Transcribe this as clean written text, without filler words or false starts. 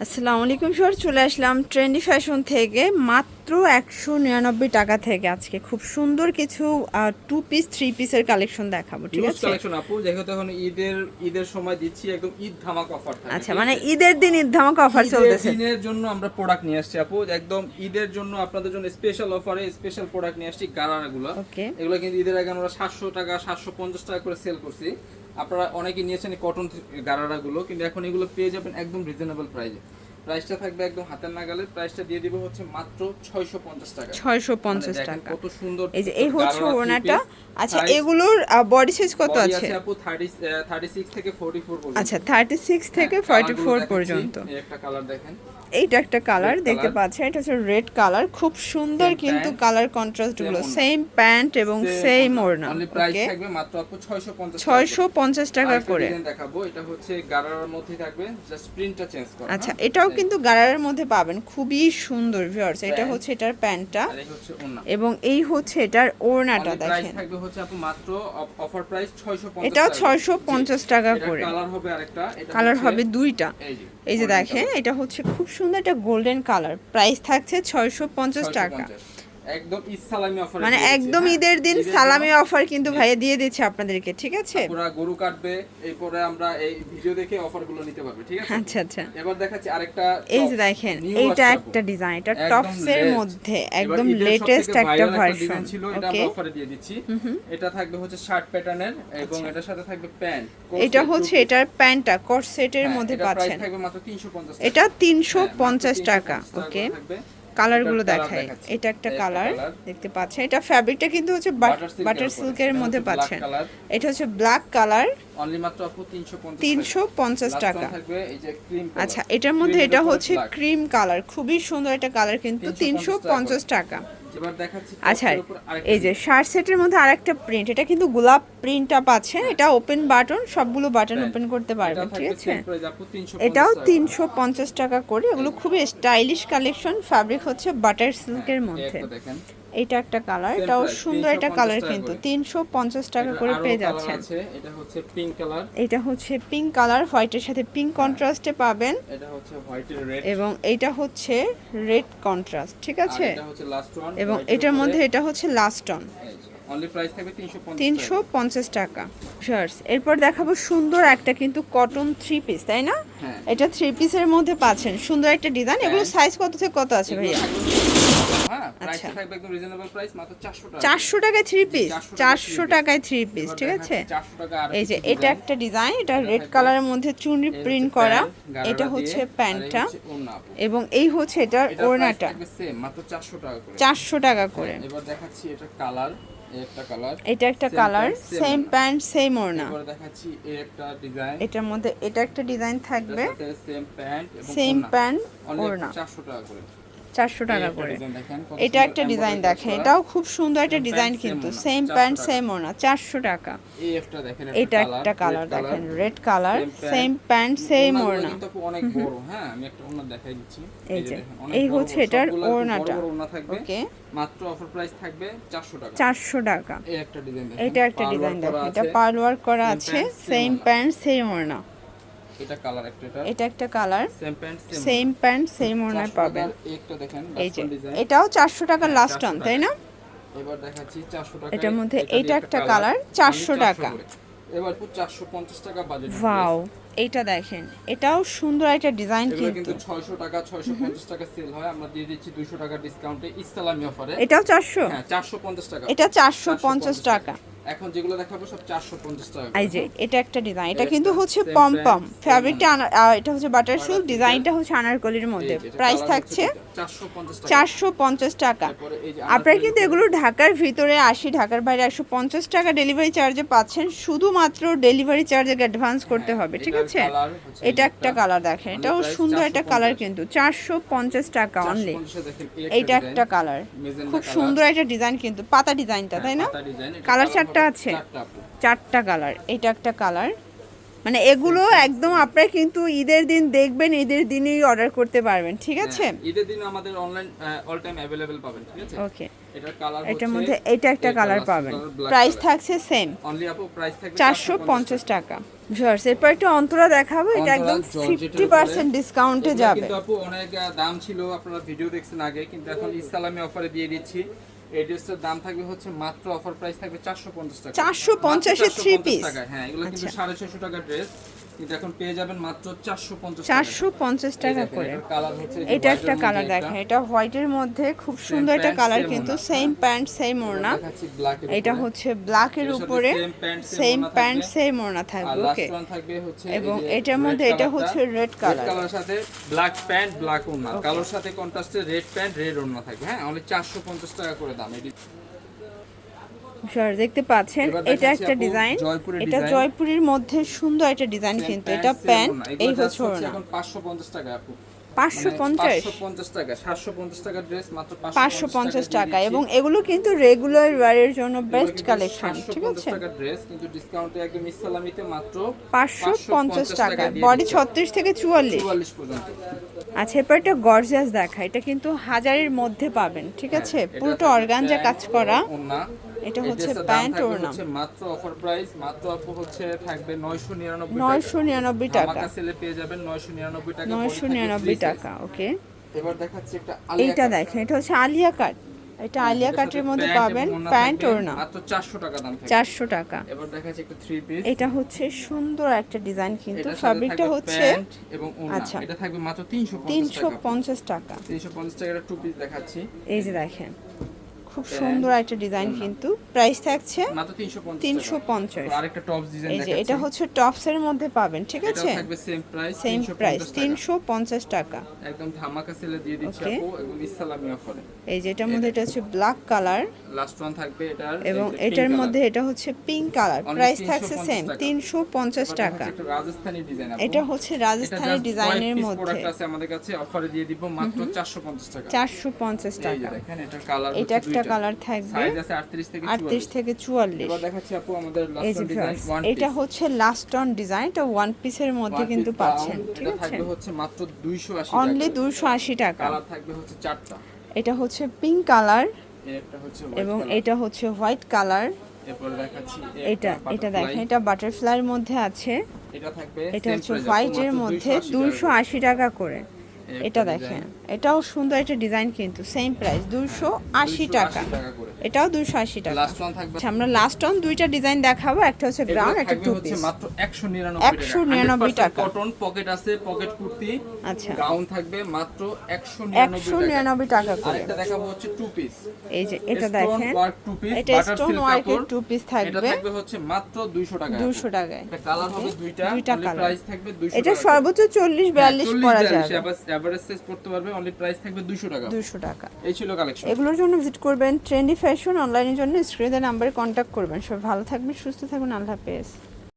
আসসালামু আলাইকুম স্যার, চলে আসলাম ট্রেন্ডি ফ্যাশন থেকে মাত্র 199 টাকা থেকে। আজকে খুব সুন্দর কিছু টু পিস থ্রি পিসের কালেকশন দেখাবো, ঠিক হিউজ আছে? কালেকশন আপু, যেহেতু এখন ঈদের সময় দিচ্ছি একদম ঈদ ধামাকা অফার থাকবে। আচ্ছা, মানে ঈদের দিন ঈদ ধামাকা অফার চলতেছে। ঈদের জন্য আমরা প্রোডাক্ট নিয়ে আসছি আপু, একদম ঈদের জন্য আপনাদের জন্য স্পেশাল অফারে স্পেশাল প্রোডাক্ট নিয়ে আসছি। গারারাগুলো ওকে, এগুলো কিন্তু ঈদের আগে আমরা 700 টাকা 750 টাকা করে সেল করছি। আপনারা অনেকে নিয়েছেন কটন গারারাগুলো, কিন্তু এখন এগুলো পেয়ে যাবেন একদম রিজনেবল প্রাইসে। প্রাইসটা থাকবে একদম হাতের নাগালে। প্রাইসটা দিয়ে দিব হচ্ছে মাত্র 650 টাকা। 650 টাকা। কত সুন্দর, এই যে এই হচ্ছে ওনাটা। আচ্ছা, এগুলোর বডি সাইজ কত আছে? আপু 36 থেকে 44 পর্যন্ত। আচ্ছা, 36 থেকে 44 পর্যন্ত। এই একটা কালার দেখেন, এইটা একটা কালার দেখতে পাচ্ছেন, এটা হচ্ছে রেড কালার, খুব সুন্দর কিন্তু কালার কন্ট্রাস্ট গুলো। সেম প্যান্ট এবং সেম ওড়না। অনলি প্রাইস থাকবে মাত্র আপু 650 টাকা করে। দেখাবো, এটা হচ্ছে গারারার মধ্যে থাকবে, জাস্ট প্রিন্টটা চেঞ্জ করা। আচ্ছা, এটাও কিন্তু গারারের মধ্যে পাবেন, খুবই সুন্দর ভিউয়ার্স। এটা হচ্ছে এটার প্যান্টটা আর এই হচ্ছে ওড়না, এবং এই হচ্ছে এটার ওড়নাটা প্রাইস দেখেন। থাকবে হচ্ছে আপু মাত্র অফার প্রাইস 650 এটাও টাকা। 650 টাকা করে। কালার হবে আরেকটা, এটা কালার হবে দুইটা। এই যে golden দেখেন, color। এটা হচ্ছে খুব সুন্দর একটা গোল্ডেন কালার। প্রাইস থাকছে 650 টাকা। একদম ঈদ সালামি অফার, মানে একদম ঈদের দিন সালামি অফার কিন্তু ভাইয়া দিয়ে দিচ্ছে আপনাদেরকে, ঠিক আছে? পুরো গরু কাটবে, এরপরে আমরা এই ভিডিও দেখে অফারগুলো নিতে পারবে, ঠিক আছে? আচ্ছা আচ্ছা, এবার দেখাচ্ছি আরেকটা। এই যে দেখেন, এইটা একটা ডিজাইন, এটা টপস এর মধ্যে একদম লেটেস্ট একটা ভার্সন ছিল, এটা আমরা অফারে দিয়ে দিচ্ছি। এটা থাকবে হচ্ছে শার্ট প্যাটার্নের এবং এটার সাথে থাকবে প্যান্ট। এটা হচ্ছে এটার প্যান্টটা কর্সেটের মধ্যে পাচ্ছেন। থাকবে মাত্র 350 টাকা। এটা 350 টাকা। ওকে, কালারগুলো এটা দেখাই। এটা একটা কালার দেখতে পাচ্ছেন, এটা ফ্যাব্রিকটা কিন্তু হচ্ছে বাটার সিল্কের মধ্যে পাচ্ছেন। এটা হচ্ছে ব্ল্যাক কালার, অনলি মাত্র আপু 350 টাকা। থাকবে এই যে ক্রিম। আচ্ছা, এটার মধ্যে এটা হচ্ছে ক্রিম কালার, খুবই সুন্দর একটা কালার, কিন্তু 350 টাকা। এবার দেখাচ্ছি। আচ্ছা, এই যে শার্ট সেটের মধ্যে আরেকটা প্রিন্ট, এটা কিন্তু গোলাপ প্রিন্টটা পাচ্ছেন। এটা ওপেন বাটন, সবগুলো বাটন ওপেন করতে পারবেন, ঠিক আছে? এটাও 350 টাকা করে। এগুলো খুবই স্টাইলিশ কালেকশন। ফ্যাব্রিক হচ্ছে বাটার সিল্কের মধ্যে। এটা একটা কালার, এটাও সুন্দর একটা কালার, কিন্তু 350 টাকা করে পেয়ে যাচ্ছেন। এটা হচ্ছে পিঙ্ক কালার, এটা হচ্ছে পিঙ্ক কালার, হোয়াইটের সাথে পিঙ্ক কন্ট্রাস্টে পাবেন। এটা হচ্ছে হোয়াইটের রেড এবং এটা হচ্ছে রেড কন্ট্রাস্ট, ঠিক আছে? এটা হচ্ছে লাস্ট ওয়ান, এবং এটার মধ্যে এটা হচ্ছে লাস্ট অন। অনলি প্রাইস থাকবে 350 টাকা। শার্টস, এরপর দেখাবো সুন্দর একটা কিন্তু কটন থ্রি পিস, তাই না? এটা থ্রি পিসের মধ্যে পাচ্ছেন সুন্দর একটা ডিজাইন। এগুলো সাইজ কত থেকে কত আছে ভাইয়া? হ্যাঁ, প্রাইস থাকবে একদম রিজনেবল প্রাইস, মাত্র 400 টাকা। 400 টাকায় থ্রি পিস, 400 টাকায় থ্রি পিস, ঠিক আছে? 400 টাকা। আর এই যে এটা একটা ডিজাইন, এটা রেড কালারের মধ্যে চুনরি প্রিন্ট করা। এটা হচ্ছে প্যান্টটা এবং এই হচ্ছে এটার ওড়নাটা। মাত্র 400 টাকা করে। 400 টাকা করে। এবার দেখাচ্ছি এটা কালার, একটা কালার, এটা একটা কালার, সেম প্যান্ট সেম ওড়না। এবার দেখাচ্ছি এই একটা ডিজাইন, এটার মধ্যে এটা একটা ডিজাইন থাকবে, সেম প্যান্ট এবং সেম প্যান্ট ওড়না। 400 টাকা করে। 400 টাকা করে। এটা একটা ডিজাইন দেখেন, এটাও খুব সুন্দর একটা ডিজাইন, কিন্তু সেম প্যান্ট সেম ওড়না, 400 টাকা। এই একটা দেখেন, এটা একটা কালার দেখেন, red colour, same pant same ওড়না। কিন্তু অনেক বড়। হ্যাঁ, আমি একটা ওড়না দেখাই দিচ্ছি। এই যে এই হচ্ছে এটার ওড়নাটা। ওকে, মাত্র অফার প্রাইস থাকবে 400 টাকা। 400 টাকা। এই একটা ডিজাইন দেখেন, এটা একটা ডিজাইন দেখেন, এটা পার্ল ওয়ার্ক করা আছে, সেম প্যান্ট সেম ওড়না। এটা কালার একটা, এটা একটা কালার, সেম প্যান্ট সেম ওড়না পাবেন। একটা দেখেন, এই যে এটাও 400 টাকা লাস্ট অন, তাই না? এবার দেখাচ্ছি 400 টাকা। এটার মধ্যে এটা একটা কালার, 400 টাকা। এবার 450 টাকা বাজেট। ওয়াও, এইটা দেখেন, এটাও সুন্দর একটা ডিজাইন, কিন্তু 600 টাকা 650 টাকা সেল হয়, আমরা দিয়ে দিচ্ছি 200 টাকা ডিসকাউন্টে ইসলামি অফারে। এটাও 400? হ্যাঁ, 450 টাকা। এটা 450 টাকা। এখন যেগুলো দেখাবো সব 450 টাকা। এই যে এটা একটা ডিজাইন, এটা কিন্তু হচ্ছে পম ফ্যাব্রিকটা, এটা হচ্ছে বাটার সিল্ক, ডিজাইনটা হচ্ছে আনারকলির মধ্যে। প্রাইস থাকছে 450 টাকা। আপনারা কিন্তু এগুলো ঢাকার ভিতরে 80, ঢাকার বাইরে 150 টাকা ডেলিভারি চার্জে পাচ্ছেন। শুধুমাত্র ডেলিভারি চার্জে অ্যাডভান্স করতে হবে, ঠিক আছে? এটা একটা কালার দেখেন, এটাও সুন্দর একটা কালার, কিন্তু 450 টাকা অনলি। এটা একটা কালার, খুব সুন্দর একটা ডিজাইন, কিন্তু পাতা ডিজাইনটা, তাই না? কালার চারটা আছে, 4টা কালার। এটা একটা কালার, মানে এগুলো একদম আপনারা কিন্তু ঈদের দিন দেখবেন, ঈদের দিনেই অর্ডার করতে পারবেন, ঠিক আছে? ঈদের দিন আমাদের অনলাইন অল টাইম अवेलेबल পাবেন, ঠিক আছে? ওকে, এটার কালার হচ্ছে, এটার মধ্যে এটা একটা কালার পাবেন। প্রাইস থাকছে সেম, অনলি আপু প্রাইস থাকবে 450 টাকা। ভিউয়ার্স এরপর একটা অন্তরা দেখাবো, এটা একদম অন্তরা জর্জেটের 50% ডিসকাউন্টে এগুলো যাবে। কিন্তু আপু অনেক দাম ছিল, আপনারা ভিডিও দেখছেন আগে, কিন্তু এখন ইসলামি অফারে দিয়ে দিচ্ছি। এই ড্রেসটার দাম থাকবে হচ্ছে মাত্র অফার প্রাইস থাকবে 450 টাকা। 450 এ 3 পিস। হ্যাঁ, এগুলো কিন্তু আচ্ছা। 650 টাকা ড্রেস, কিন্তু এখন পেয়ে যাবেন মাত্র 450 টাকা। 450 টাকা করে। কালার হচ্ছে এই যে এটা white একটা এর কালার মধ্যে দেখেন, এটা হোয়াইটের মধ্যে খুব সুন্দর একটা প্যান্ট, কালার, same কিন্তু ওড়না। সেম প্যান্ট সেম ওড়না। দেখাচ্ছি black এর এটা উপরে। হচ্ছে ব্ল্যাকের এটার সাথে উপরে same pant, same সেম ওড়না প্যান্ট থাকবে। সেম ওড়না আর থাকবে। লাস্ট ওকে, ওয়ান থাকবে হচ্ছে এবং এই যে এটার red মধ্যে এটা কালারটা। হচ্ছে রেড রেড কালার। কালার সাথে ব্ল্যাক প্যান্ট ব্ল্যাক ওড়না, কালোর সাথে কন্ট্রাস্টে রেড প্যান্ট রেড ওড়না থাকবে। হ্যাঁ, অনলি 450 টাকা করে দাম। এটি দেখতে পাচ্ছেন এবার এটা দেখাচ্ছি একটা আপু ডিজাইন, জয়পুরের এটা ডিজাইন। জয়পুরের মধ্যে সুন্দর একটা ডিজাইন, Same কিন্তু pant, এটা same প্যান্ট ওড়না। এই এগুলো হচ্ছে just ওড়না। এখন 550 টাকা আপু। 550 550 টাকা, 750 টাকা ড্রেস মাত্র 550 টাকা, দিয়ে এবং দিচ্ছি। এগুলো কিন্তু রেগুলার ওয়্যারের জন্য এগুলো বেস্ট কিন্তু কালেকশন, ঠিক 750 আছে? টাকা ড্রেস, কিন্তু ডিসকাউন্টে একদম ইসলামিতে মাত্র 550 টাকা, দিয়ে বডি দিচ্ছি। 36 থেকে 44। 44 পর্যন্ত। আচ্ছা, এরপর একটা গর্জিয়াস দেখা, এটা কিন্তু হাজারের মধ্যে পাবেন, ঠিক আছে? হ্যাঁ, এটা পুরোটা থাকবে অর্গানজা প্যান্ট কাজ করা। এবং ওড়না। এটা এই হচ্ছে ড্রেসটার দাম প্যান্ট থাকবে ওড়না। হচ্ছে মাত্র অফার প্রাইস, মাত্র আপু হচ্ছে থাকবে 999 টাকা। 999 টাকা। ধামাকা সেলে পেয়ে যাবেন 999 টাকা। 999 টাকা, ওকে। এবার দেখাচ্ছি একটা এইটা দেখেন, এটা হচ্ছে আলিয়া কাট, এটা আলিয়া কাটের মধ্যে পাবেন প্যান্ট ওড়না, মাত্র 400 টাকা দাম থাকবে। 400 টাকা। এবার দেখাচ্ছি একটা 3 পিস। এটা হচ্ছে সুন্দর একটা ডিজাইন, কিন্তু এটার সাথে ফ্যাব্রিকটা থাকবে হচ্ছে প্যান্ট এবং ওড়না। আচ্ছা। এটা থাকবে মাত্র 350 টাকা। 350 টাকা। 350 টাকার 2 পিস দেখাচ্ছি। এই যে দেখেন, খুব সুন্দর একটা ডিজাইন, কিন্তু প্রাইস থাকছে মাত্র 350 350। টাকা। আরেকটা টপস ডিজাইন এই যে দেখাচ্ছি। এটা হচ্ছে টপসের মধ্যে পাবেন, ঠিক আছে? এটা থাকবে সেম প্রাইস, সেম প্রাইস 350 টাকা। 350 টাকা। একদম ধামাকা সেলে দিয়ে দিচ্ছি Okay. আপু, এবং ইসলামি অফারে। এই যে এটার মধ্যে এটা হচ্ছে ব্ল্যাক কালার, লাস্ট ওয়ান থাকবে এটার এবং এই যে এটার pink মধ্যে এটা হচ্ছে পিঙ্ক কালার। Only প্রাইস 350 থাকছে সেম টাকা। 350 color। টাকা। একটা রাজস্থানি ডিজাইন আপু। এটা হচ্ছে রাজস্থানি ডিজাইনের মধ্যে প্রোডাক্ট আছে আমাদের কাছে, অফারে দিয়ে দিব মাত্র 450 টাকা। 450 এই যে টাকা। দেখেন, এটার কালার এটা একটা কালার থাকবে, সাইজ আছে 38 থেকে 38 44। থেকে 44। এবার দেখাচ্ছি আপু আমাদের এই লাস্ট যে ডিজাইন viewers, ওয়ান এটা হচ্ছে লাস্ট অন ডিজাইন, এটা ওয়ান পিসের মধ্যে কিন্তু পাচ্ছেন, ঠিক এটা আছে? থাকবে হচ্ছে মাত্র 280 অনলি টাকা। 280 টাকা। কালার থাকবে হচ্ছে 4টা। এটা হচ্ছে পিঙ্ক কালার, একটা হচ্ছে এবং হোয়াইট কালার। এটা হচ্ছে হোয়াইট কালার। এরপর দেখাচ্ছি এটা দেখেন, এটা বাটারফ্লাইয়ের মধ্যে আছে। এটা থাকবে এটা same হচ্ছে price, হোয়াইটের মাত্র মধ্যে 280 280 টাকা করে। এই এটা একটা দেখেন, design, এটাও সুন্দর একটা ডিজাইন, কিন্তু সেম প্রাইস 280 টাকা। 280 টাকা করে। এটাও 280 টাকা। লাস্ট ওয়ান থাকবে, আচ্ছা, আমরা লাস্ট অন দুইটা ডিজাইন দেখাবো, একটা হচ্ছে এগুলো গ্রাউন্ড, একটা থাকবে টু হচ্ছে পিস। মাত্র 199 199 টাকা। কটন পকেট আছে, পকেট কুর্তি। আচ্ছা, গাউন থাকবে মাত্র 199 টাকা। 199 টাকা করে। আরেকটা দেখাবো হচ্ছে টু পিস। এই যে এটা দেখেন, ওয়ার্ক টু পিস, এটা বাটার স্টোন সিল্ক ওয়ার্কের কাপড়। টু পিস এটা থাকবে থাকবে হচ্ছে মাত্র 200 টাকা। 200 টাকায়। এটা কালার হবে দুইটা, দুইটা only কালার। প্রাইস থাকবে 200 এটা টাকা। সর্বোচ্চ 40 42 পরা যাবে। এভারেজ সাইজ পড়তে পারবে, অনলি প্রাইস থাকবে 200 টাকা। 200 টাকা। এই ছিল কালেকশন। এগুলোর জন্য ভিজিট করবেন ট্রেন্ডি ফ্যাশন অনলাইনের জন্য, স্ক্রিনের নাম্বারে কন্ট্যাক্ট করবেন। সব ভালো থাকবেন, সুস্থ থাকবেন, আল্লাহ হাফেজ।